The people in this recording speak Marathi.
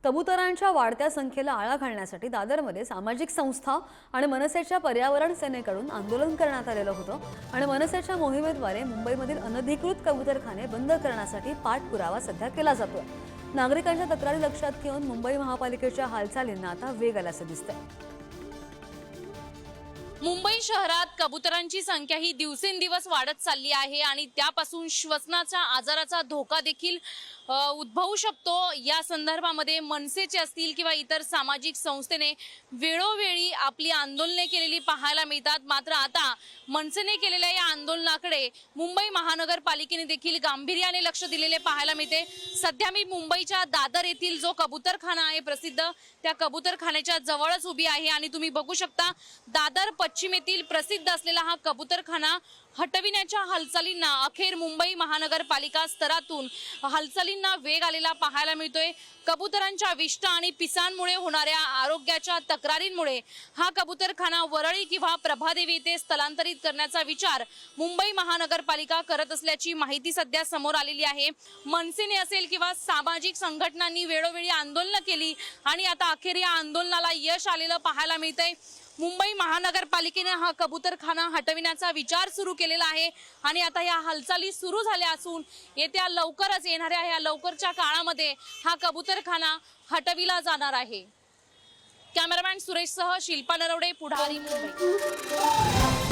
कबुतरांच्या वाढत्या संख्येला आळा घालण्यासाठी दादरमध्ये सामाजिक संस्था आणि मनसेच्या पर्यावरण सेनेकडून आंदोलन करण्यात आलेलं होतं आणि मनसेच्या मोहिमेद्वारे मुंबईमधील अनधिकृत कबुतरखाने बंद करण्यासाठी पाठपुरावा सध्या केला जातोय। नागरिकांच्या तक्रारी लक्षात घेऊन मुंबई महापालिकेच्या हालचालींना आता वेग आल्याचं दिसतंय। मुंबई शहरात कबुतरांची संख्या ही दिवसेंदिवस वाढत चालली आहे आणि त्यापासून श्वसनाच्या आजाराचा धोका देखील उद्भवू शकतो। या संदर्भामध्ये मनसेचे असतील किंवा इतर सामाजिक संस्थेने वेळोवेळी आपली आंदोलने केलेली पाहायला मिळतात। मात्र आता मनसेने केलेल्या या आंदोलनाकडे मुंबई महानगरपालिकेने देखील गांभीर्याने लक्ष दिलेले पाहायला मिळते। सध्या मी मुंबईच्या दादर येथील जो कबुतरखाना आहे प्रसिद्ध, त्या कबुतरखान्याच्या जवळच उभी आहे आणि तुम्ही बघू शकता दादर पश्चिमेतील प्रसिद्ध असलेला हा कबुतरखाना हटविण्याच्या हालचालींना अखेर मुंबई महानगरपालिका स्तरातून हालचालींना वेग आलेला पाहायला मिळतोय। कबुतरांच्या विष्ठ आणि पिसांमुळे होणाऱ्या आरोग्याच्या तक्रारींमुळे हा कबुतरखाना वरळी किंवा प्रभादेवी येथे स्थलांतरित करण्याचा विचार मुंबई महानगरपालिका करत असल्याची माहिती सध्या समोर आलेली आहे। मनसेने असेल किंवा सामाजिक संघटनांनी वेळोवेळी आंदोलन केली आणि आता अखेर या आंदोलनाला यश आलेलं पाहायला मिळतंय। मुंबई महानगरपालिकेने हा कबुतरखाना हटविण्याचा विचार सुरू केलेला आहे आणि आता या हालचाली सुरू झाल्या असून येत्या लवकरच येणाऱ्या या लवकरच्या काळामध्ये हा कबुतरखाना हटविला जाणार आहे। कॅमेरामॅन सुरेश सह शिल्पा नरवडे, पुढारी, मुंबई।